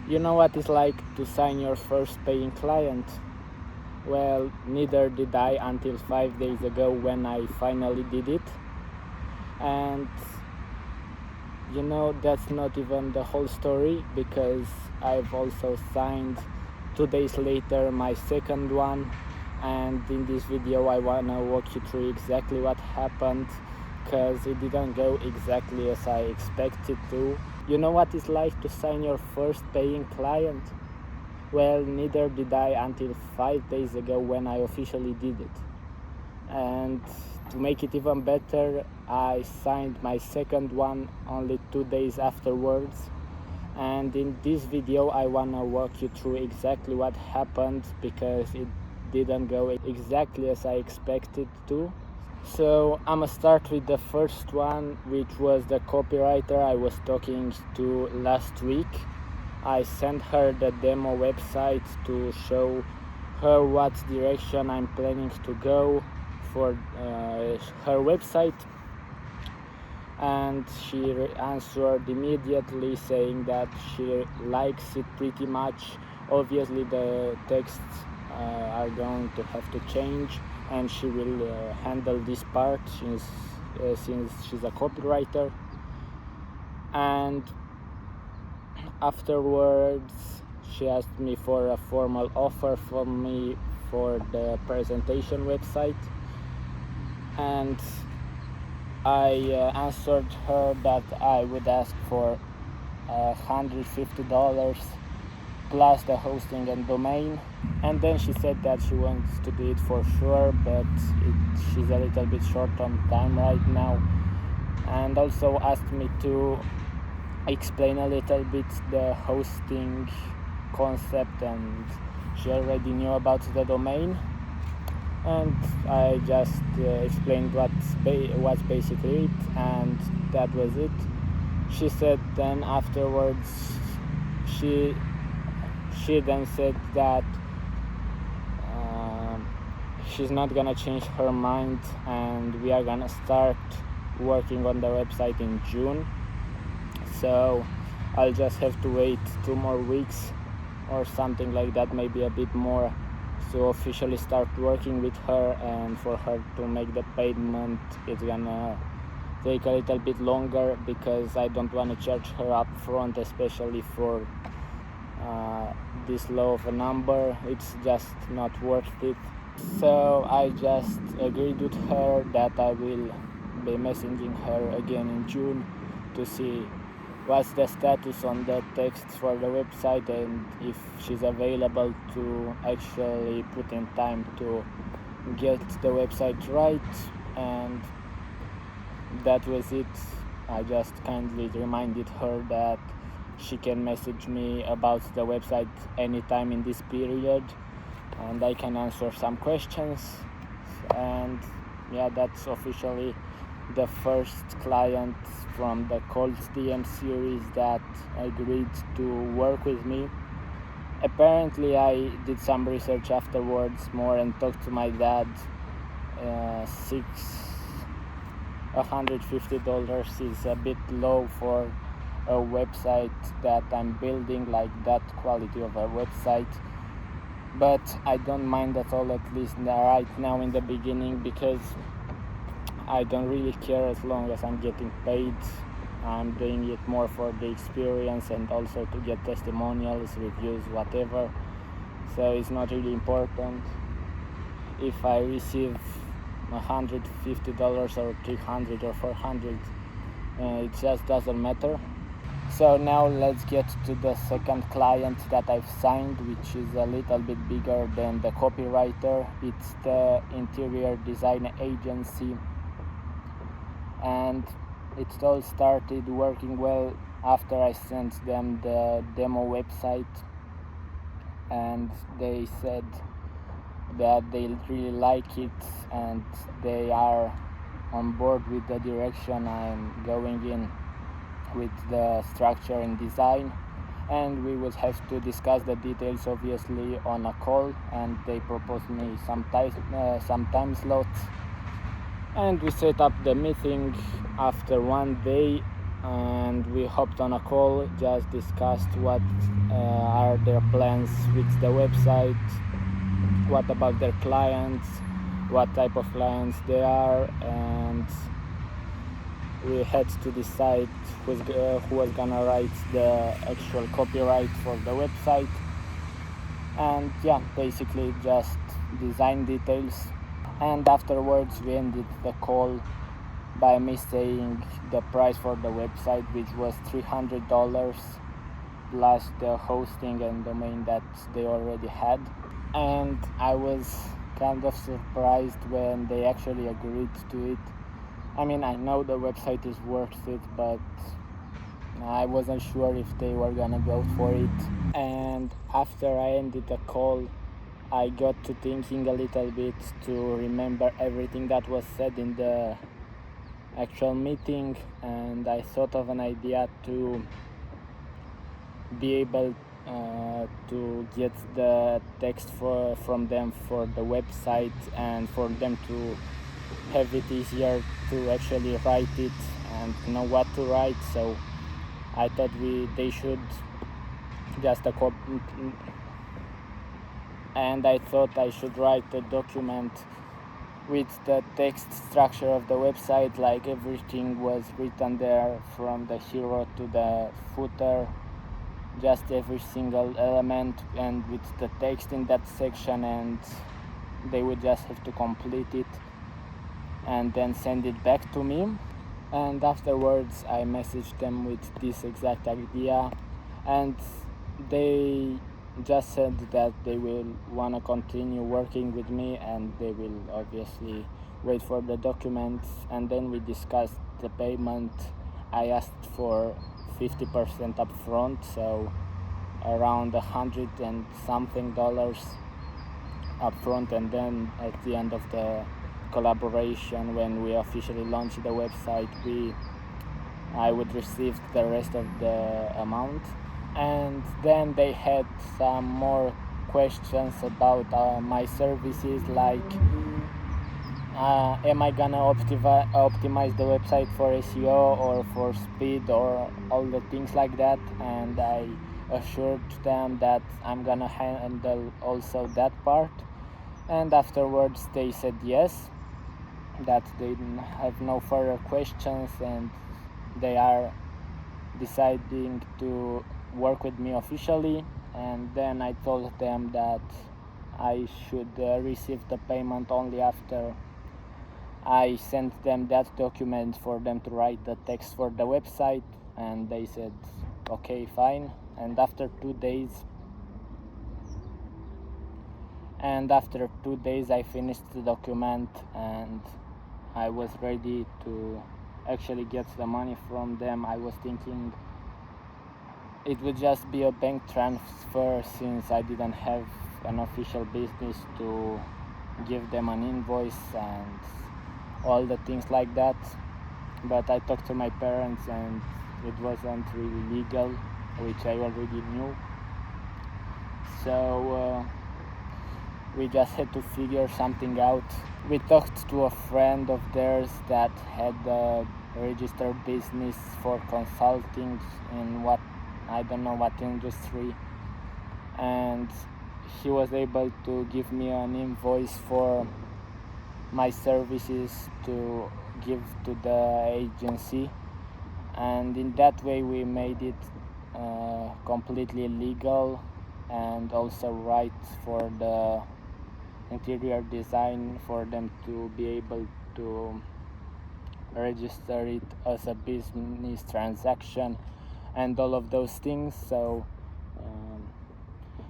You know what it's like to sign your first paying client? Well, neither did I until 5 days ago when I finally did it. And that's not even the whole story, because I've also signed 2 days later my second one. And in this video I wanna walk you through exactly what happened, because it didn't go exactly as I expected to. You know what it's like to sign your first paying client? Well, neither did I until 5 days ago when I officially did it. And to make it even better, I signed my second one only 2 days afterwards. And in this video I wanna walk you through exactly what happened, because it didn't go exactly as I expected to. So I'm gonna start with the first one, which was the copywriter I was talking to last week. I sent her the demo website to show her what direction I'm planning to go for her website, and she answered immediately saying that she likes it pretty much. Obviously the texts are going to have to change, and she will handle this part since she's a copywriter. And afterwards she asked me for a formal offer from me for the presentation website, and I answered her that I would ask for $150 plus the hosting and domain. And then she said that she wants to do it for sure, but she's a little bit short on time right now, and also asked me to explain a little bit the hosting concept, and she already knew about the domain, and I just explained what's basically it, and that was it. She said then afterwards, she then said that she's not gonna change her mind, and we are gonna start working on the website in June. So I'll just have to wait 2 more weeks or something like that, maybe a bit more, to officially start working with her. And for her to make the payment, it's gonna take a little bit longer, because I don't want to charge her up front, especially for this low of a number. It's just not worth it. So I just agreed with her that I will be messaging her again in June to see what's the status on the text for the website, and if she's available to actually put in time to get the website right. And that was it. I just kindly reminded her that she can message me about the website anytime in this period, and I can answer some questions. And yeah, that's officially the first client from the Cold DM series that agreed to work with me. Apparently I did some research afterwards more and talked to my dad. $150 is a bit low for a website that I'm building, like that quality of a website. But I don't mind at all, at least right now in the beginning, because I don't really care as long as I'm getting paid. I'm doing it more for the experience and also to get testimonials, reviews, whatever. So it's not really important if I receive $150 or $300 or $400. It just doesn't matter. So now let's get to the second client that I've signed, which is a little bit bigger than the copywriter. It's the interior design agency, and it all started working well after I sent them the demo website, and they said that they really like it and they are on board with the direction I'm going in with the structure and design. And we would have to discuss the details obviously on a call, and they proposed me some time slots, and we set up the meeting. After one day and we hopped on a call, just discussed what are their plans with the website, what about their clients, what type of clients they are, and we had to decide who was gonna write the actual copyright for the website. And yeah, basically just design details. And afterwards we ended the call by me saying the price for the website, which was $300 plus the hosting and domain that they already had. And I was kind of surprised when they actually agreed to it. I mean, I know the website is worth it, but I wasn't sure if they were gonna go for it. And after I ended the call, I got to thinking a little bit to remember everything that was said in the actual meeting, and I thought of an idea to be able to get the text from them for the website, and for them to have it easier to actually write it and know what to write. So I thought they should just and I thought I should write a document with the text structure of the website, like everything was written there from the hero to the footer, just every single element, and with the text in that section, and they would just have to complete it and then send it back to me. And afterwards I messaged them with this exact idea, and they just said that they will want to continue working with me, and they will obviously wait for the documents. And then we discussed the payment. I asked for 50% up front, so around $100 and something up front, and then at the end of the collaboration, when we officially launched the website, I would receive the rest of the amount. And then they had some more questions about my services, like am I gonna optimize the website for SEO or for speed or all the things like that. And I assured them that I'm gonna handle also that part. And afterwards they said yes, that they have no further questions, and they are deciding to work with me officially. And then I told them that I should receive the payment only after I sent them that document for them to write the text for the website, and they said okay, fine. And after 2 days I finished the document, and I was ready to actually get the money from them. I was thinking it would just be a bank transfer, since I didn't have an official business to give them an invoice and all the things like that. But I talked to my parents, and it wasn't really legal, which I already knew. So we just had to figure something out. We talked to a friend of theirs that had a registered business for consulting in I don't know what industry, and he was able to give me an invoice for my services to give to the agency. And in that way we made it completely legal, and also right for the interior design, for them to be able to register it as a business transaction and all of those things. So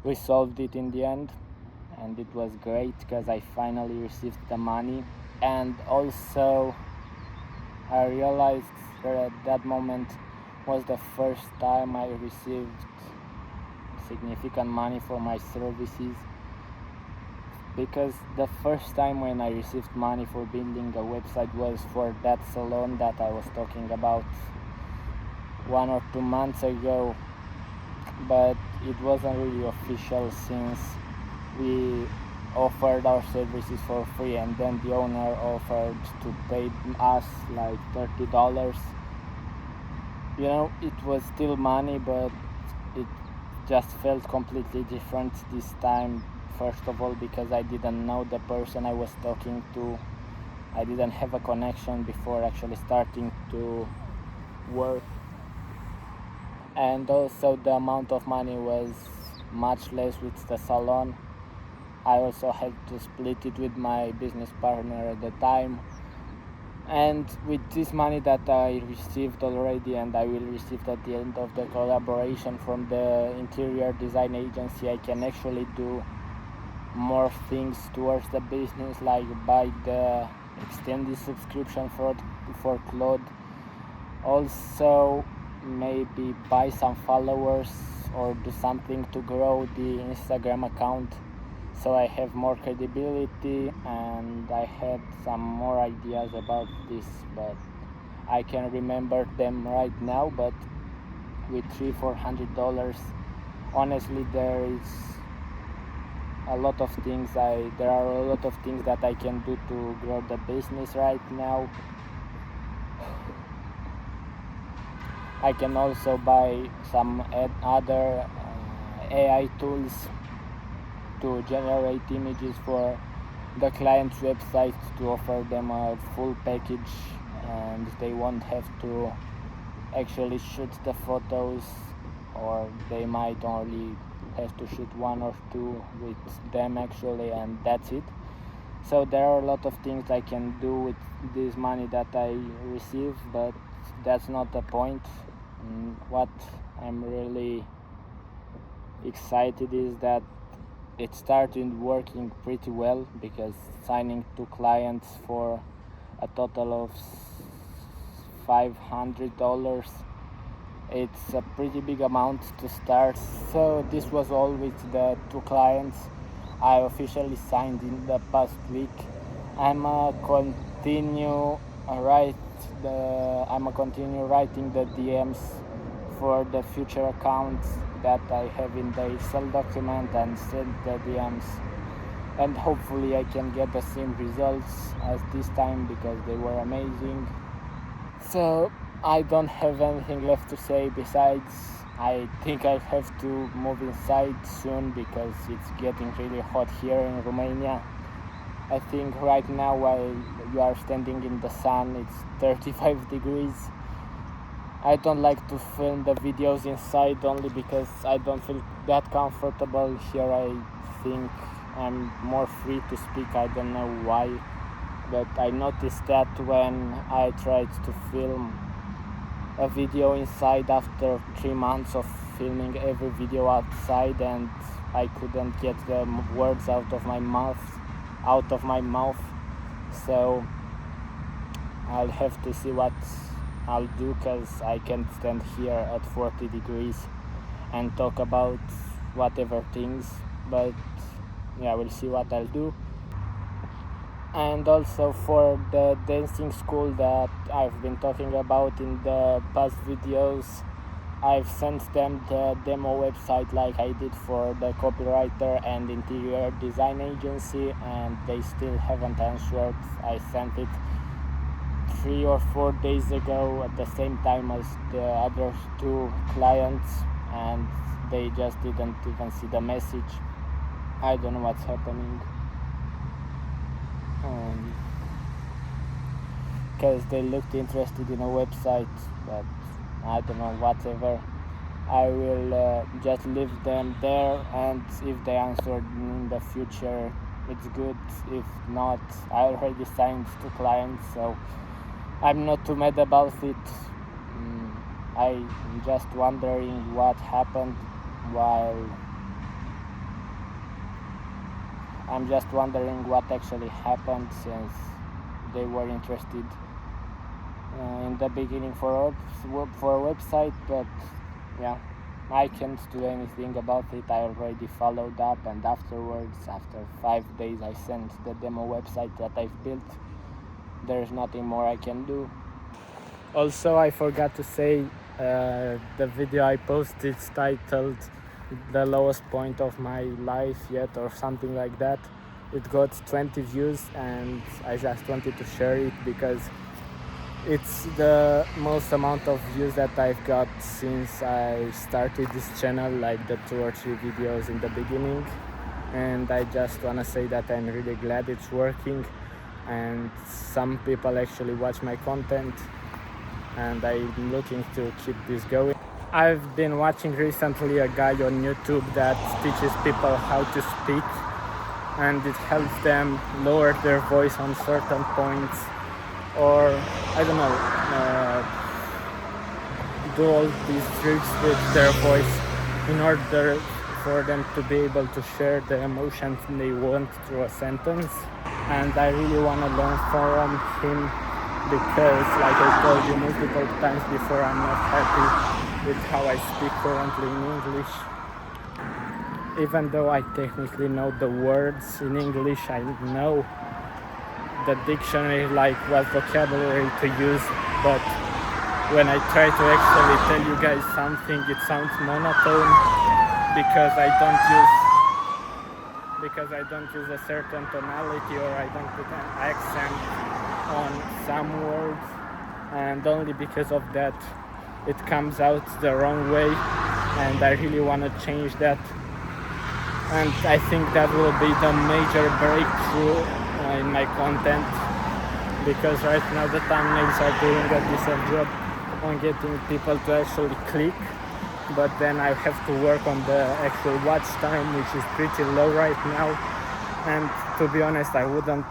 we solved it in the end, and it was great because I finally received the money. And also I realized that moment was the first time I received significant money for my services, because the first time when I received money for building a website was for that salon that I was talking about 1 or 2 months ago, but it wasn't really official, since we offered our services for free, and then the owner offered to pay us like $30 it was still money, but it just felt completely different this time. First of all, because I didn't know the person I was talking to. I didn't have a connection before actually starting to work, and also the amount of money was much less with the salon. I also had to split it with my business partner at the time. And with this money that I received already and I will receive at the end of the collaboration from the interior design agency, I can actually do more things towards the business, like buy the extended subscription for Claude. Also, maybe buy some followers or do something to grow the Instagram account, so I have more credibility, and I had some more ideas about this, but I can remember them right now. But with $300-400, honestly, there are a lot of things that I can do to grow the business right now. I can also buy some other AI tools to generate images for the client's website, to offer them a full package, and they won't have to actually shoot the photos, or they might only have to shoot one or two with them actually, and that's it. So there are a lot of things I can do with this money that I receive, but that's not the point. What I'm really excited is that it started working pretty well, because signing 2 clients for a total of $500, it's a pretty big amount to start. So this was all with the 2 clients I officially signed in the past week. I'm a continue writing the DMs for the future accounts that I have in the Excel document, and send the DMs, and hopefully I can get the same results as this time, because they were amazing. So I don't have anything left to say besides I think I have to move inside soon, because it's getting really hot here in Romania. I think right now, while you are standing in the sun, it's 35 degrees. I don't like to film the videos inside, only because I don't feel that comfortable here. I think I'm more free to speak, I don't know why, but I noticed that when I tried to film a video inside after 3 months of filming every video outside, and I couldn't get the words out of my mouth. So I'll have to see what I'll do, because I can't stand here at 40 degrees and talk about whatever things. But yeah, we'll see what I'll do. And also, for the dancing school that I've been talking about in the past videos, I've sent them the demo website like I did for the copywriter and interior design agency, and they still haven't answered. I sent it 3 or 4 days ago at the same time as the other 2 clients, and they just didn't even see the message. I don't know what's happening, because they looked interested in a website, but I don't know, whatever. I will just leave them there, and if they answered in the future, it's good. If not, I already signed 2 clients, so I'm not too mad about it. I'm just wondering what happened I'm just wondering what actually happened, since they were interested in the beginning for a website, but yeah, I can't do anything about it. I already followed up, and afterwards, after 5 days, I sent the demo website that I've built. There's nothing more I can do. Also, I forgot to say, the video I posted is titled "The Lowest Point of My Life Yet" or something like that. It got 20 views, and I just wanted to share it, because It's the most amount of views that I've got since I started this channel, like the 2 or 3 videos in the beginning. And I just want to say that I'm really glad it's working and some people actually watch my content, and I'm looking to keep this going. I've been watching recently a guy on YouTube that teaches people how to speak, and it helps them lower their voice on certain points, or I don't know, do all these tricks with their voice in order for them to be able to share the emotions they want through a sentence. And I really want to learn from him because, like I told you multiple times before, I'm not happy with how I speak currently in English. Even though I technically know the words in English, I know the dictionary, like what vocabulary to use, but when I try to actually tell you guys something, it sounds monotone because I don't use a certain tonality, or I don't put an accent on some words, and only because of that it comes out the wrong way, and I really want to change that. And I think that will be the major breakthrough in my content, because right now the thumbnails are doing a decent job on getting people to actually click, but then I have to work on the actual watch time, which is pretty low right now. And to be honest, I wouldn't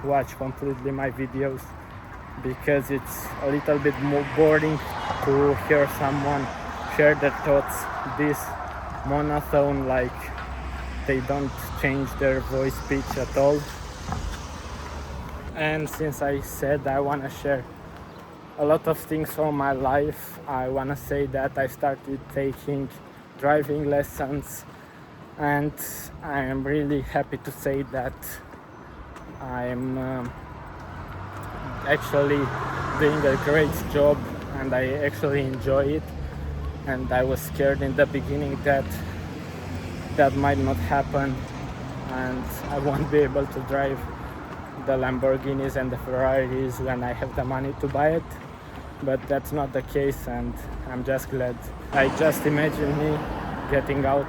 watch completely my videos because it's a little bit more boring to hear someone share their thoughts this monotone, like they don't change their voice pitch at all. And since I said I want to share a lot of things from my life, I want to say that I started taking driving lessons, and I am really happy to say that I'm actually doing a great job, and I actually enjoy it. And I was scared in the beginning that might not happen and I won't be able to drive the Lamborghinis and the Ferraris when I have the money to buy it, but that's not the case, and I'm just glad. I just imagine me getting out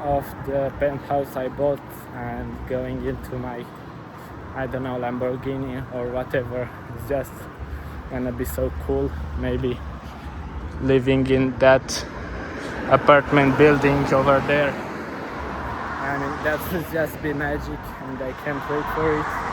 of the penthouse I bought and going into my, I don't know, Lamborghini or whatever. It's just gonna be so cool. Maybe living in that apartment building over there. I mean, that will just be magic, and I can't wait for it.